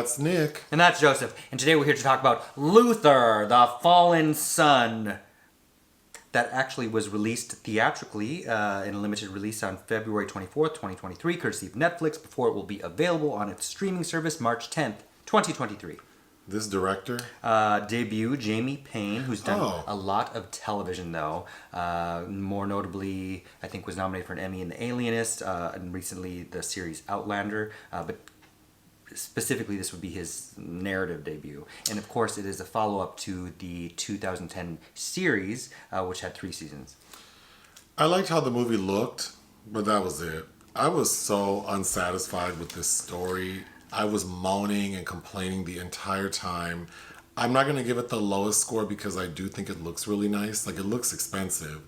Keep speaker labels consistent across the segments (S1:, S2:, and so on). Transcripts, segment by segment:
S1: That's Nick.
S2: And that's Joseph. And today we're here to talk about Luther, the Fallen Son. That actually was released theatrically in a limited release on February 24th, 2023, courtesy of Netflix, before it will be available on its streaming service March 10th, 2023.
S1: This director?
S2: Debut, Jamie Payne, who's done a lot of television, though. More notably, I think was nominated for an Emmy in The Alienist, and recently the series Outlander. But specifically, this would be his narrative debut. And of course, it is a follow-up to the 2010 series, which had 3 seasons.
S1: I liked how the movie looked, but that was it. I was so unsatisfied with this story. I was moaning and complaining the entire time. I'm not going to give it the lowest score because I do think it looks really nice. Like, it looks expensive.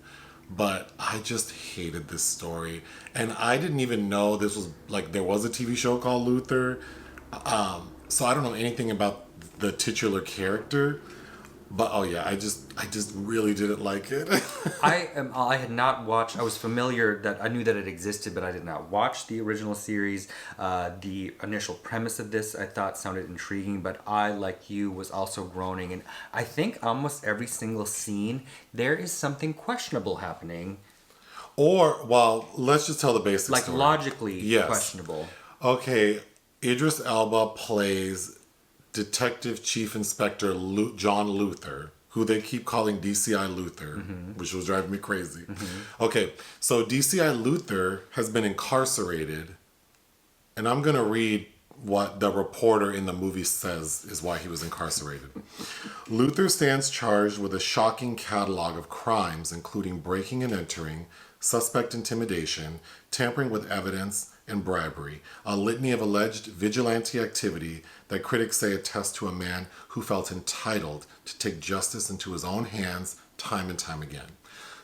S1: But I just hated this story. And I didn't even know this was, like, there was a TV show called Luther. So I don't know anything about the titular character, but I just really didn't like it.
S2: I had not watched. I was familiar that I knew that it existed, but I did not watch the original series. The initial premise of this I thought sounded intriguing, but I, like you, was also groaning. And I think almost every single scene there is something questionable happening.
S1: Let's just tell the basics.
S2: Like
S1: story.
S2: Logically questionable.
S1: Okay. Idris Elba plays Detective Chief Inspector John Luther, who they keep calling DCI Luther, which was driving me crazy. Okay, so DCI Luther has been incarcerated, and I'm going to read what the reporter in the movie says is why he was incarcerated. Luther stands charged with a shocking catalog of crimes, including breaking and entering, suspect intimidation, tampering with evidence, and bribery, a litany of alleged vigilante activity that critics say attest to a man who felt entitled to take justice into his own hands time and time again.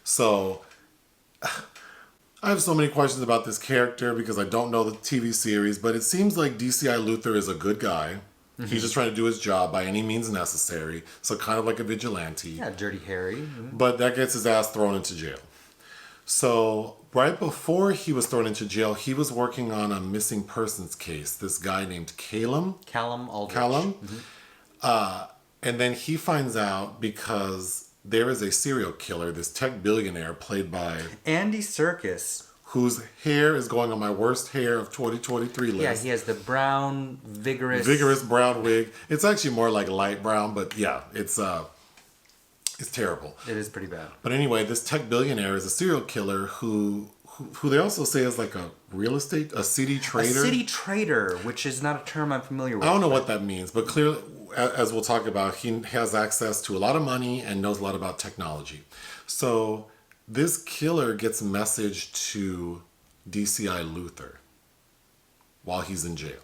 S1: So, I have so many questions about this character because I don't know the TV series, but it seems like DCI Luther is a good guy. He's just trying to do his job by any means necessary, so kind of like a vigilante.
S2: Yeah, Dirty Harry.
S1: But that gets his ass thrown into jail. So, right before he was thrown into jail, he was working on a missing persons case. This guy named Callum Aldrich. And then he finds out because there is a serial killer, this tech billionaire played by
S2: Andy Serkis,
S1: whose hair is going on my worst hair of 2023 list.
S2: Yeah, he has the brown, vigorous
S1: brown wig. It's actually more like light brown, but yeah, it's terrible.
S2: It is pretty bad.
S1: But anyway, this tech billionaire is a serial killer who they also say is like a city trader.
S2: A city trader, which is not a term I'm familiar with.
S1: I don't know what that means, but clearly, as we'll talk about, he has access to a lot of money and knows a lot about technology. So this killer gets a message to DCI Luther while he's in jail.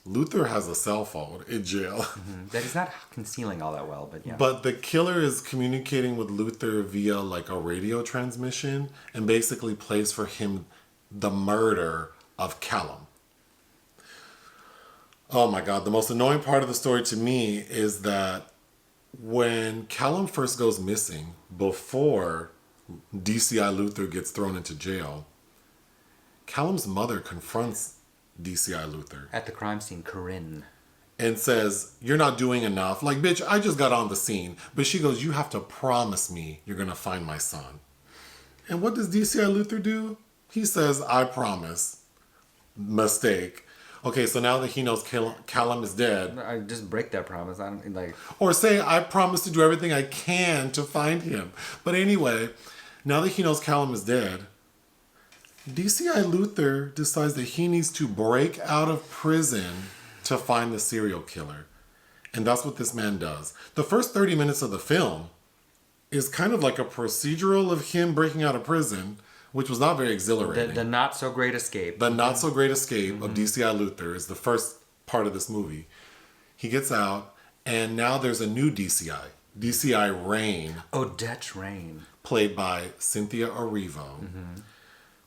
S1: Luther has a cell phone in jail.
S2: That he's not concealing all that well, but yeah.
S1: But the killer is communicating with Luther via like a radio transmission and basically plays for him the murder of Callum. Oh my God, the most annoying part of the story to me is that when Callum first goes missing, before DCI Luther gets thrown into jail, Callum's mother confronts DCI Luther
S2: at the crime scene, Corinne,
S1: and says, "You're not doing enough. Like, bitch, I just got on the scene." But she goes, "You have to promise me you're going to find my son." And what does DCI Luther do? He says, "I promise." Mistake. Okay, so now that he knows Callum is dead,
S2: I just break that promise. I don't like.
S1: Or say, "I promise to do everything I can to find him." But anyway, now that he knows Callum is dead, DCI Luther decides that he needs to break out of prison to find the serial killer. And that's what this man does. The first 30 minutes of the film is kind of like a procedural of him breaking out of prison, which was not very exhilarating.
S2: The not-so-great escape.
S1: The not-so-great escape of DCI Luther is the first part of this movie. He gets out, and now there's a new DCI. DCI Raine.
S2: Odette Raine.
S1: Played by Cynthia Erivo.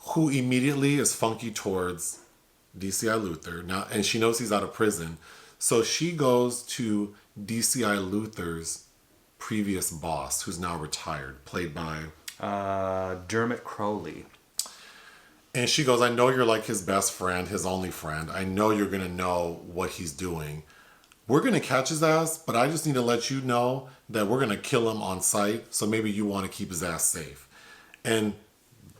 S1: Who immediately is funky towards DCI Luther now, and she knows he's out of prison, so she goes to DCI Luther's previous boss, who's now retired, played by
S2: Dermot Crowley.
S1: And she goes, I know you're like his best friend, his only friend. I know you're going to know what he's doing. We're going to catch his ass, but I just need to let you know that we're going to kill him on sight. So maybe you want to keep his ass safe. And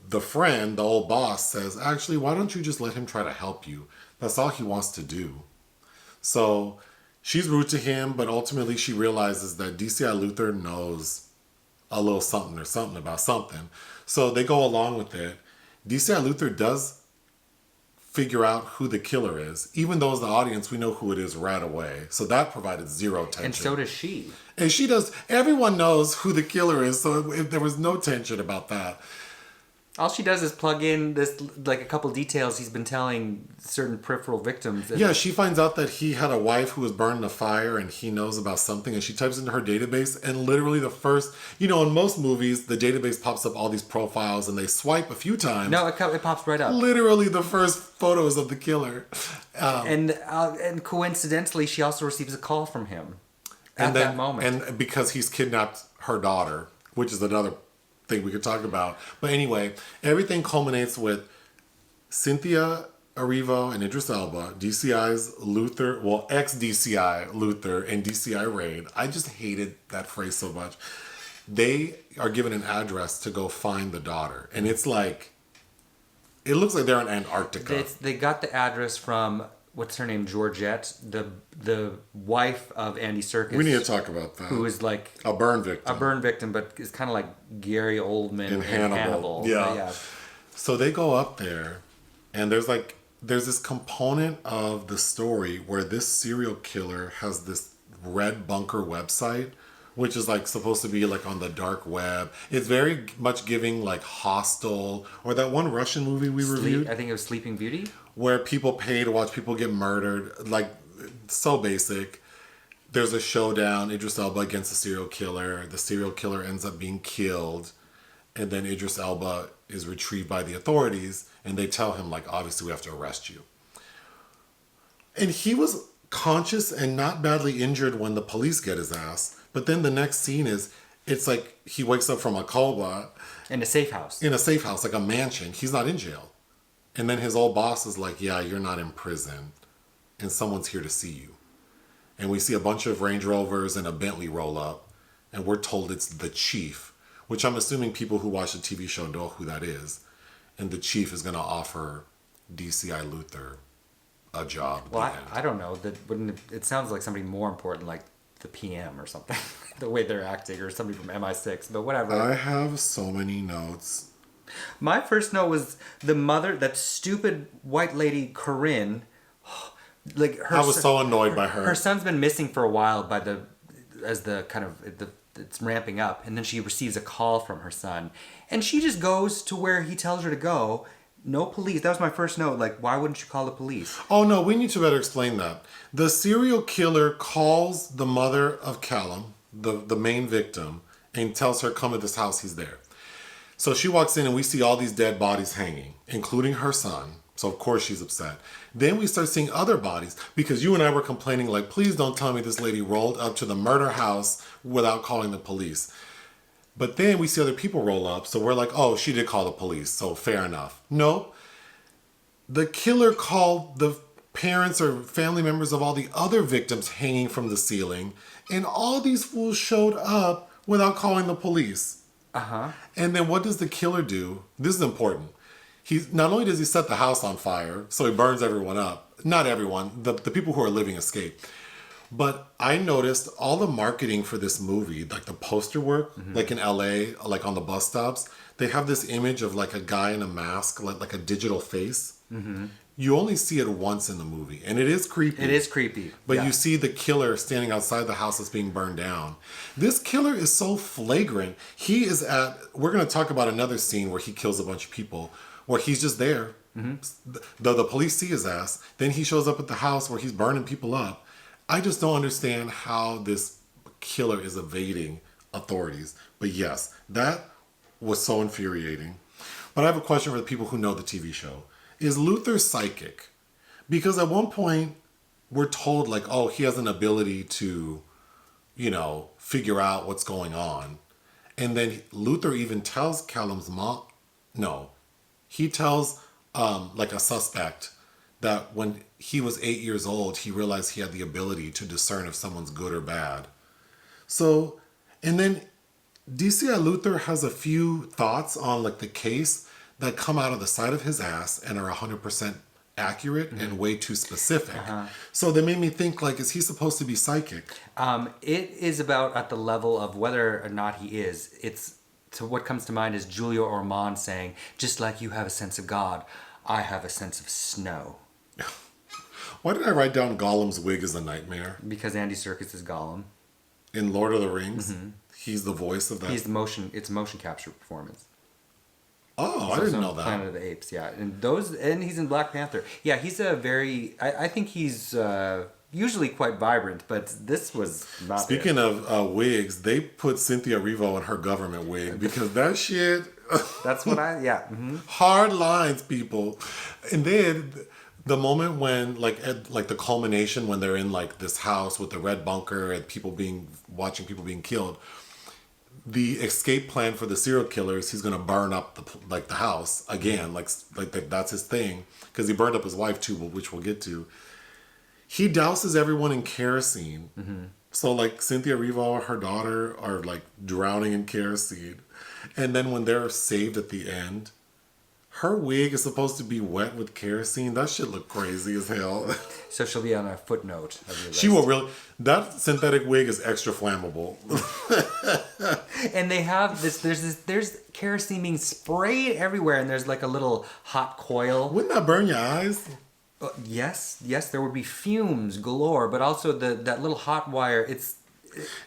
S1: the friend, the old boss, says, actually, why don't you just let him try to help you? That's all he wants to do. So she's rude to him, but ultimately she realizes that DCI Luther knows a little something or something about something. So they go along with it. DCI Luther does figure out who the killer is. Even though as the audience, we know who it is right away. So that provided zero tension.
S2: And so does she.
S1: And she does. Everyone knows who the killer is, so there was no tension about that.
S2: All she does is plug in this, like, a couple details he's been telling certain peripheral victims.
S1: Yeah, she finds out that he had a wife who was burned in a fire and he knows about something, and she types into her database, and literally the first, in most movies, the database pops up all these profiles and they swipe a few times.
S2: No, it pops right up.
S1: Literally the first photos of the killer.
S2: And coincidentally, she also receives a call from him at that moment.
S1: And because he's kidnapped her daughter, which is another thing we could talk about. But anyway, everything culminates with Cynthia, Erivo, and Idris Elba, DCI's Luther, ex-DCI Luther and DCI Raine. I just hated that phrase so much. They are given an address to go find the daughter. And it's like, it looks like they're in Antarctica.
S2: They got the address from, what's her name, Georgette, the wife of Andy Serkis.
S1: We need to talk about that.
S2: Who is like
S1: a burn victim.
S2: But is kind of like Gary Oldman
S1: in Hannibal. Yeah. So they go up there, and there's this component of the story where this serial killer has this red bunker website, which is like supposed to be like on the dark web. It's very much giving like Hostel or that one Russian movie we reviewed.
S2: I think it was Sleeping Beauty.
S1: Where people pay to watch people get murdered. Like, so basic. There's a showdown, Idris Elba against the serial killer. The serial killer ends up being killed. And then Idris Elba is retrieved by the authorities. And they tell him, like, obviously we have to arrest you. And he was conscious and not badly injured when the police get his ass. But then the next scene is, it's like he wakes up from a coma.
S2: In a safe house.
S1: In a safe house, like a mansion. He's not in jail. And then his old boss is like, yeah, you're not in prison. And someone's here to see you. And we see a bunch of Range Rovers and a Bentley roll up. And we're told it's the chief. Which I'm assuming people who watch the TV show know who that is. And the chief is going to offer DCI Luther a job.
S2: Well, I don't know. It sounds like somebody more important, like the PM or something. The way they're acting. Or somebody from MI6. But whatever.
S1: I have so many notes.
S2: My first note was the mother, that stupid white lady Corinne. Like
S1: I was so annoyed by her.
S2: Her son's been missing for a while it's ramping up, and then she receives a call from her son, and she just goes to where he tells her to go. No police. That was my first note. Like, why wouldn't you call the police?
S1: Oh no, we need to better explain that. The serial killer calls the mother of Callum, the main victim, and tells her, come to this house, he's there. So she walks in and we see all these dead bodies hanging, including her son. So of course she's upset. Then we start seeing other bodies because you and I were complaining like, please don't tell me this lady rolled up to the murder house without calling the police. But then we see other people roll up. So we're like, oh, she did call the police. So fair enough. No, the killer called the parents or family members of all the other victims hanging from the ceiling. And all these fools showed up without calling the police.
S2: Uh-huh.
S1: And then what does the killer do? This is important. Not only does he set the house on fire, so he burns everyone up. Not everyone. The people who are living escape. But I noticed all the marketing for this movie, like the poster work, like in LA, like on the bus stops, they have this image of like a guy in a mask, like a digital face. Mm-hmm. You only see it once in the movie, and it is creepy.
S2: It is creepy.
S1: But you see the killer standing outside the house that's being burned down. This killer is so flagrant. We're going to talk about another scene where he kills a bunch of people, where he's just there. Mm-hmm. The police see his ass. Then he shows up at the house where he's burning people up. I just don't understand how this killer is evading authorities. But yes, that was so infuriating. But I have a question for the people who know the TV show. Is Luther psychic? Because at one point, we're told like, oh, he has an ability to, figure out what's going on. And then Luther even tells Callum's mom, no, he tells like a suspect, that when he was 8 years old, he realized he had the ability to discern if someone's good or bad. So, and then DCI Luther has a few thoughts on like the case that come out of the side of his ass and are 100% accurate and way too specific. So they made me think, like, is he supposed to be psychic?
S2: It is about at the level of whether or not he is. So what comes to mind is Giulio Ormond saying, just like you have a sense of God, I have a sense of snow.
S1: Why did I write down Gollum's wig as a nightmare?
S2: Because Andy Serkis is Gollum.
S1: In Lord of the Rings, he's the voice of that.
S2: It's a motion capture performance.
S1: Oh, I didn't know that.
S2: Planet of the Apes, yeah. And he's in Black Panther. Yeah, he's I think he's usually quite vibrant, but this was not.
S1: Speaking of wigs, they put Cynthia Erivo in her government wig because that shit.
S2: That's what
S1: Hard lines, people. And then the moment when, like the culmination when they're in like this house with the red bunker and watching people being killed. The escape plan for the serial killer is he's gonna burn up the house again, like that's his thing, because he burned up his wife too, which we'll get to. He douses everyone in kerosene, so like Cynthia Erivo, her daughter, are like drowning in kerosene, and then when they're saved at the end, her wig is supposed to be wet with kerosene. That shit look crazy as hell.
S2: So she'll be on a footnote of your list.
S1: She will really. That synthetic wig is extra flammable.
S2: And they have there's kerosene being sprayed everywhere, and there's like a little hot coil.
S1: Wouldn't that burn your eyes?
S2: Yes, there would be fumes galore, but also that little hot wire.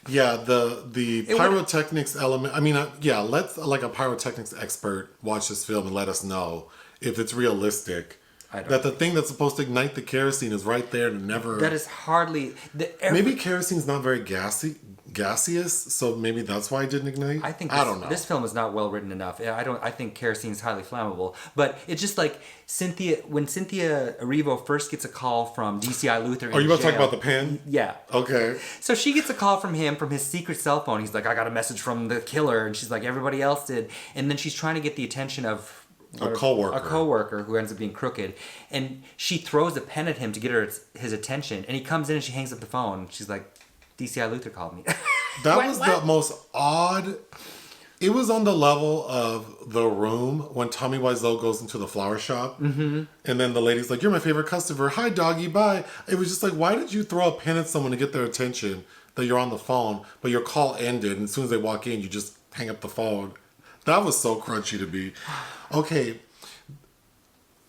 S1: Yeah, the pyrotechnics element. I mean, let's like a pyrotechnics expert watch this film and let us know if it's realistic. That the thing that's supposed to ignite the kerosene is right there and never.
S2: That is hardly.
S1: Maybe kerosene's not very gaseous, so maybe that's why it didn't ignite. I don't know.
S2: This film is not well written enough. I think kerosene is highly flammable, but it's just like when Cynthia Erivo first gets a call from DCI Luther.
S1: Are you about to talk about the pen?
S2: Yeah.
S1: Okay.
S2: So she gets a call from him from his secret cell phone. He's like, I got a message from the killer, and she's like, everybody else did, and then she's trying to get the attention of.
S1: A coworker
S2: who ends up being crooked, and she throws a pen at him to get his attention, and he comes in and she hangs up the phone. She's like, DCI Luther called me.
S1: That was the most odd. It was on the level of The Room when Tommy Wiseau goes into the flower shop, and then the lady's like, "You're my favorite customer. Hi, doggy, bye." It was just like, why did you throw a pen at someone to get their attention that you're on the phone, but your call ended, and as soon as they walk in, you just hang up the phone. That was so crunchy to me. Okay,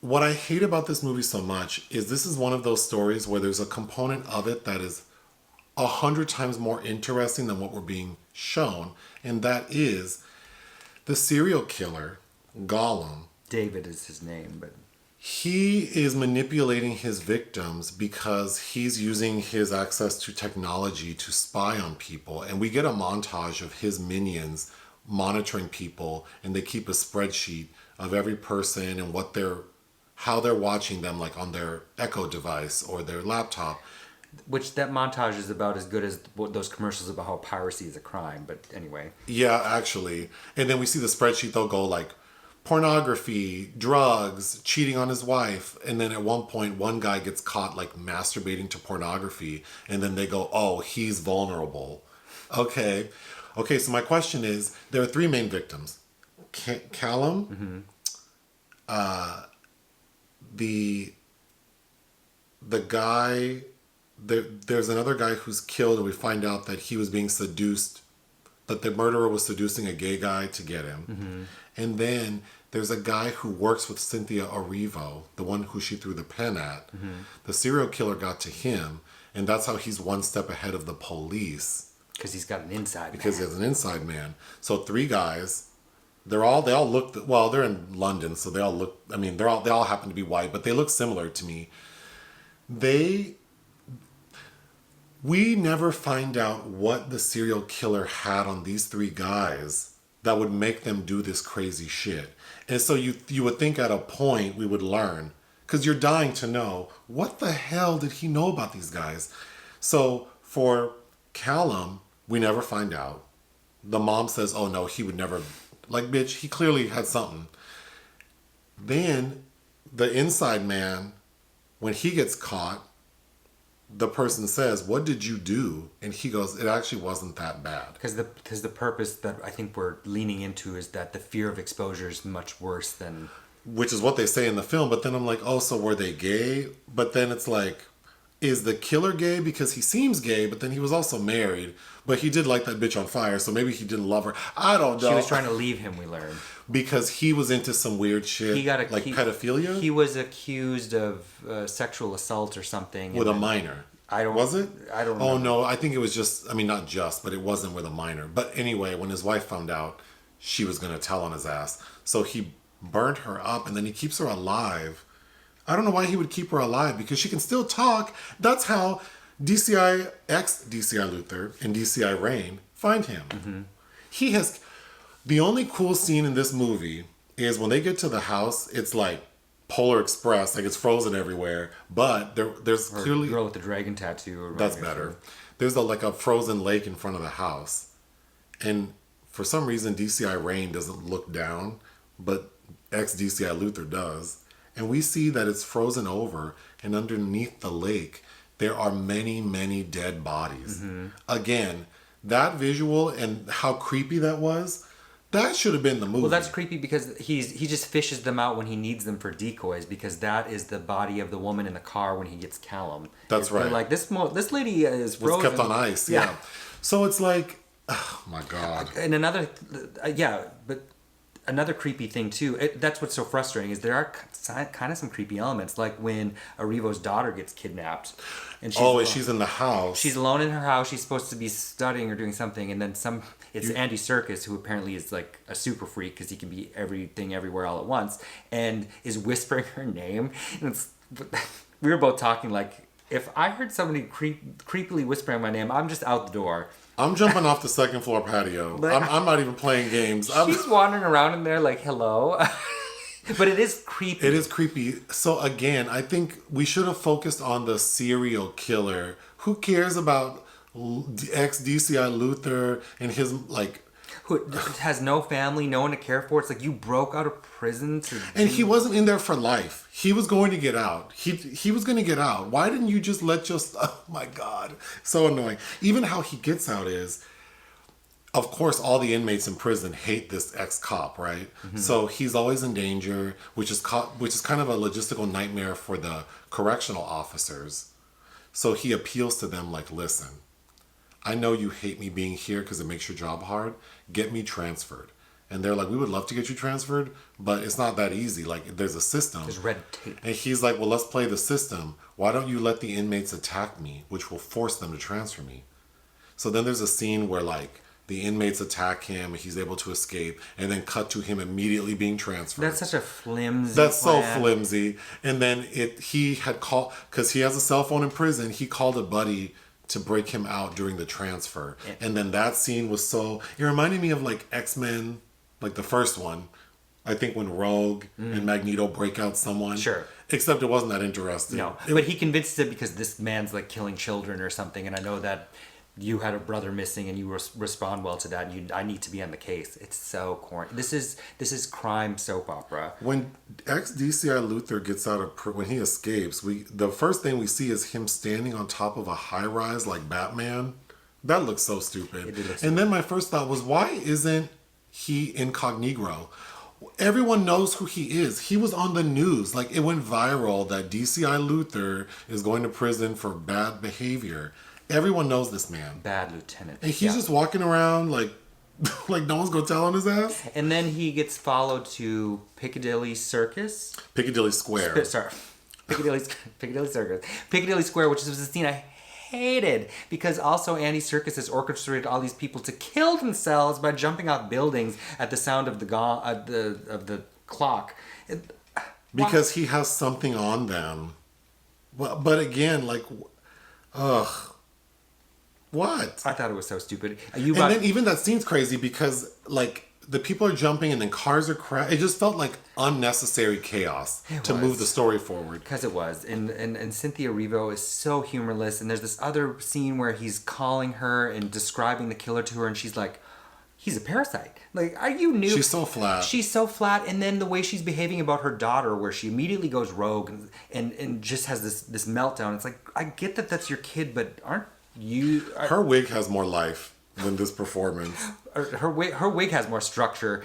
S1: what I hate about this movie so much is this is one of those stories where there's a component of it that is 100 times more interesting than what we're being shown, and that is the serial killer, Gollum.
S2: David is his name, but...
S1: He is manipulating his victims because he's using his access to technology to spy on people, and we get a montage of his minions monitoring people, and they keep a spreadsheet of every person and how they're watching them, like on their Echo device or their laptop.
S2: Which that montage is about as good as those commercials about how piracy is a crime, but anyway.
S1: Yeah, actually. And then we see the spreadsheet, they'll go like pornography, drugs, cheating on his wife, and then at one point one guy gets caught like masturbating to pornography, and then they go, oh, he's vulnerable. Okay, so my question is, there are three main victims. Callum, the guy, there's another guy who's killed, and we find out that he was being seduced, that the murderer was seducing a gay guy to get him. And then there's a guy who works with Cynthia Erivo, the one who she threw the pen at. The serial killer got to him, and that's how he's one step ahead of the police.
S2: Because he's got an inside man.
S1: Because he has an inside man. So three guys, they all look, well, they're in London, so they all look, I mean, they all happen to be white, but they look similar to me. We never find out what the serial killer had on these three guys that would make them do this crazy shit. And so you would think at a point we would learn, because you're dying to know, what the hell did he know about these guys? So for Callum, we never find out. The mom says, oh no, he would never, like, bitch, he clearly had something. Then the inside man, when he gets caught, the person says, "What did you do?" And he goes, "It actually wasn't that bad."
S2: Because the purpose that I think we're leaning into is that the fear of exposure is much worse than...
S1: Which is what they say in the film. But then I'm like, oh, so were they gay? But then it's like, is the killer gay? Because he seems gay, but then he was also married. But he did light that bitch on fire, so maybe he didn't love her. I don't know.
S2: She was trying to leave him, we learned.
S1: Because he was into some weird shit, pedophilia?
S2: He was accused of sexual assault or something.
S1: With a minor. Was it?
S2: I don't know.
S1: Oh, no, I think it was just, I mean, not just, but it wasn't with a minor. But anyway, when his wife found out, she was going to tell on his ass. So he burned her up, and then he keeps her alive. I don't know why he would keep her alive, because she can still talk. That's how DCI, ex-DCI Luther, and DCI Raine find him. Mm-hmm. He has... The only cool scene in this movie is when they get to the house, it's like Polar Express, like it's frozen everywhere, but there's clearly...
S2: girl with the dragon tattoo. Or
S1: that's better. There's like a frozen lake in front of the house. And for some reason, DCI Raine doesn't look down, but ex-DCI Luther does. And we see that it's frozen over, and underneath the lake, there are many, many dead bodies. Mm-hmm. Again, that visual and how creepy that was, that should have been the movie.
S2: Well, that's creepy because he just fishes them out when he needs them for decoys, because that is the body of the woman in the car when he gets Callum.
S1: That's right.
S2: Like, this lady is frozen.
S1: Was kept on ice, yeah. So it's like, oh my God.
S2: And another creepy thing too, that's what's so frustrating, is there are kind of some creepy elements, like when Erivo's daughter gets kidnapped. And
S1: she's in the house.
S2: She's alone in her house. She's supposed to be studying or doing something, and then it's Andy Serkis, who apparently is like a super freak because he can be everything everywhere all at once, and is whispering her name. And we were both talking like, if I heard somebody creepily whispering my name, I'm just out the door.
S1: I'm jumping off the second floor patio. I'm not even playing games.
S2: She's wandering around in there like, hello. But it is creepy.
S1: It is creepy. So again, I think we should have focused on the serial killer. Who cares about ex-DCI Luther and his, like...
S2: Who has no family, no one to care for. It's like, you broke out of prison to...
S1: And he wasn't in there for life. He was going to get out. He was going to get out. Why didn't you just let oh my God. So annoying. Even how he gets out is... Of course, all the inmates in prison hate this ex-cop, right? Mm-hmm. So he's always in danger, which is kind of a logistical nightmare for the correctional officers. So he appeals to them like, listen, I know you hate me being here because it makes your job hard. Get me transferred. And they're like, we would love to get you transferred, but it's not that easy. Like, there's a system.
S2: There's red tape.
S1: And he's like, well, let's play the system. Why don't you let the inmates attack me, which will force them to transfer me? So then there's a scene where, like, the inmates attack him, he's able to escape, and then cut to him immediately being transferred.
S2: That's such a flimsy
S1: That's
S2: plan.
S1: So flimsy. And then he had called, because he has a cell phone in prison, he called a buddy to break him out during the transfer. Yeah. And then that scene was it reminded me of like X-Men, like the first one. I think when Rogue and Magneto break out someone.
S2: Sure.
S1: Except it wasn't that interesting.
S2: No, but he convinced it because this man's like killing children or something, and I know that you had a brother missing and you respond well to that, and I need to be on the case. It's so corny. This is crime soap opera.
S1: When ex-DCI Luther gets out of when he escapes, the first thing we see is him standing on top of a high-rise like Batman. That looks so stupid. And then my first thought was, why isn't he incognito? Everyone knows who he is. He was on the news. Like, it went viral that DCI Luther is going to prison for bad behavior. Everyone knows this man.
S2: Bad lieutenant.
S1: And he's just walking around like no one's going to tell on his ass.
S2: And then he gets followed to Piccadilly Circus.
S1: Piccadilly Square.
S2: Sorry. Piccadilly Circus. Piccadilly Square, which was a scene I hated, because also Andy Serkis has orchestrated all these people to kill themselves by jumping off buildings at the sound of the clock.
S1: Because he has something on them. But again, like, ugh. What?
S2: I thought it was so stupid.
S1: Then even that scene's crazy because, like, the people are jumping and then cars are crashing. It just felt like unnecessary chaos to move the story forward.
S2: Because it was. And Cynthia Erivo is so humorless. And there's this other scene where he's calling her and describing the killer to her. And she's like, he's a parasite. Like, you knew.
S1: She's so flat.
S2: She's so flat. And then the way she's behaving about her daughter, where she immediately goes rogue and just has this meltdown. It's like, I get that that's your kid, but aren't you...
S1: Her wig has more life than this performance.
S2: Her wig has more structure.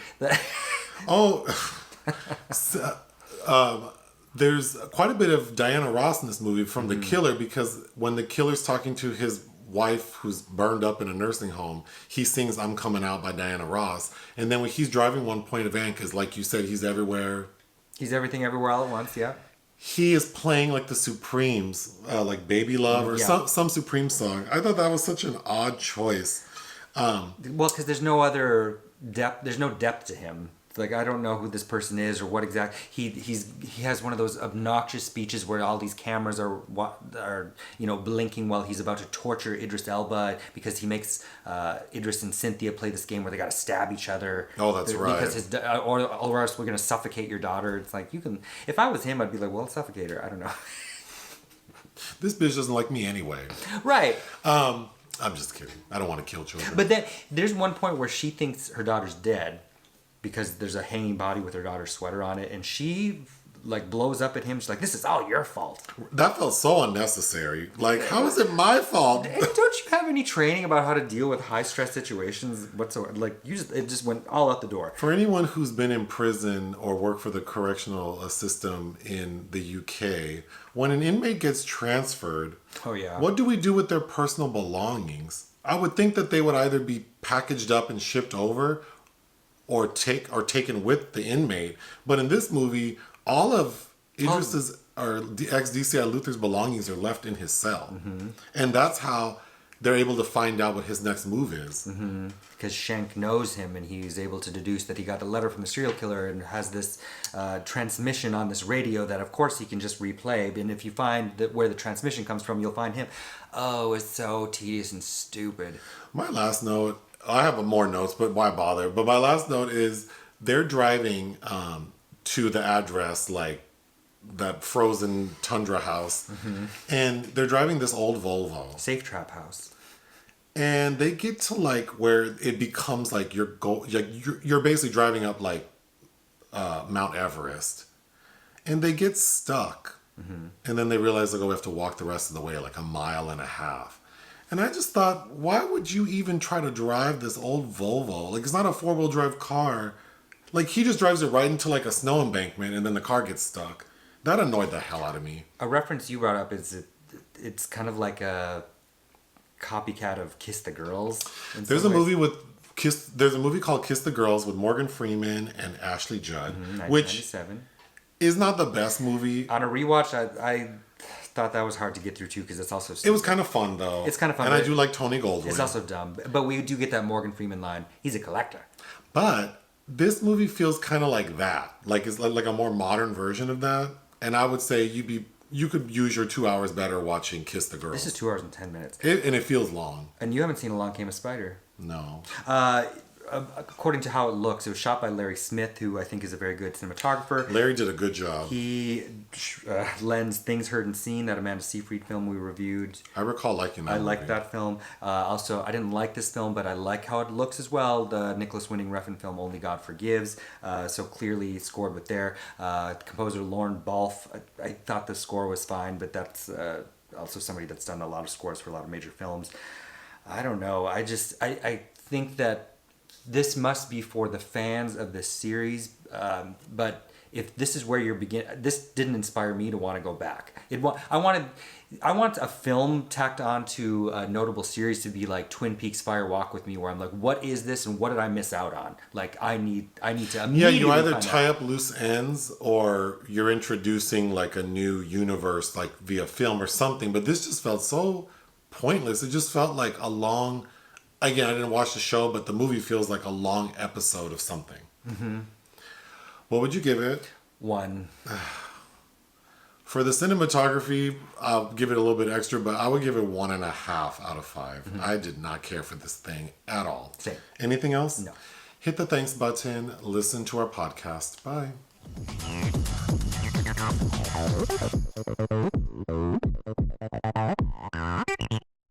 S1: There's quite a bit of Diana Ross in this movie from The Killer, because when the killer's talking to his wife who's burned up in a nursing home, he sings "I'm Coming Out" by Diana Ross. And then when he's driving one point of van, because like you said, he's everywhere.
S2: He's everything everywhere all at once, yeah.
S1: He is playing like the Supremes, like Baby Love or some Supreme song. I thought that was such an odd choice.
S2: Well, because there's no other depth. There's no depth to him. Like, I don't know who this person is or what exact. He has one of those obnoxious speeches where all these cameras are blinking while he's about to torture Idris Elba, because he makes Idris and Cynthia play this game where they got to stab each other.
S1: Oh, that's right.
S2: Because or else we're gonna suffocate your daughter. It's like, you can. If I was him, I'd be like, well, suffocate her. I don't know.
S1: This bitch doesn't like me anyway.
S2: Right.
S1: I'm just kidding. I don't want to kill children.
S2: But then there's one point where she thinks her daughter's dead, because there's a hanging body with her daughter's sweater on it, and she like blows up at him. She's like, "This is all your fault."
S1: That felt so unnecessary. Like, how is it my fault?
S2: And don't you have any training about how to deal with high stress situations whatsoever? Like, it just went all out the door.
S1: For anyone who's been in prison or worked for the correctional system in the UK, when an inmate gets transferred, what do we do with their personal belongings? I would think that they would either be packaged up and shipped over, or taken with the inmate. But in this movie, all of Idris's or ex-DCI Luther's belongings are left in his cell. Mm-hmm. And that's how they're able to find out what his next move is.
S2: Mm-hmm. Because Schenk knows him, and he's able to deduce that he got a letter from the serial killer and has this transmission on this radio that, of course, he can just replay. And if you find that where the transmission comes from, you'll find him. Oh, it's so tedious and stupid.
S1: My last note, I have more notes, but why bother? But my last note is they're driving to the address, like that frozen tundra house, and they're driving this old Volvo.
S2: Safe trap house.
S1: And they get to like where it becomes like you're basically driving up like Mount Everest, and they get stuck, and then they realize like, oh, we have to walk the rest of the way, like a mile and a half. And I just thought, why would you even try to drive this old Volvo? Like, it's not a 4-wheel drive car. Like, he just drives it right into like a snow embankment, and then the car gets stuck. That annoyed the hell out of me.
S2: A reference you brought up is it's kind of like a copycat of Kiss the Girls.
S1: There's a movie called Kiss the Girls with Morgan Freeman and Ashley Judd, which is not the best movie.
S2: On a rewatch, I thought that was hard to get through too, because it's also stupid.
S1: It was kind of fun though.
S2: It's kind of fun,
S1: and I do like Tony Goldwyn.
S2: It's also dumb, but we do get that Morgan Freeman line. He's a collector.
S1: But this movie feels kind of like that. Like, it's like a more modern version of that. And I would say you could use your 2 hours better watching Kiss the Girls.
S2: This is 2 hours and 10 minutes.
S1: And it feels long.
S2: And you haven't seen Along Came a Spider.
S1: No.
S2: According to how it looks, it was shot by Larry Smith, who I think is a very good cinematographer.
S1: Larry did a good job.
S2: He lends Things Heard and Seen, that Amanda Seyfried film we reviewed.
S1: I recall liking that
S2: movie. Liked that film. Also, I didn't like this film, but I like how it looks as well. The Nicholas Winding Refn film, Only God Forgives. So clearly scored with there. Composer Lorne Balfe, I thought the score was fine, but that's also somebody that's done a lot of scores for a lot of major films. I don't know. I think that this must be for the fans of this series, but if this is where you're this didn't inspire me to want to go back. I want a film tacked on to a notable series to be like Twin Peaks Fire Walk with Me, where I'm like, what is this and what did I miss out on? Like, I need to immediately.
S1: Yeah, you either tie up loose ends or you're introducing like a new universe, like via film or something. But this just felt so pointless. It just felt like a long. Again, I didn't watch the show, but the movie feels like a long episode of something. Mm-hmm. What would you give it?
S2: 1.
S1: For the cinematography, I'll give it a little bit extra, but I would give it 1.5 out of 5. Mm-hmm. I did not care for this thing at all.
S2: Same.
S1: Anything else?
S2: No.
S1: Hit the thanks button. Listen to our podcast. Bye.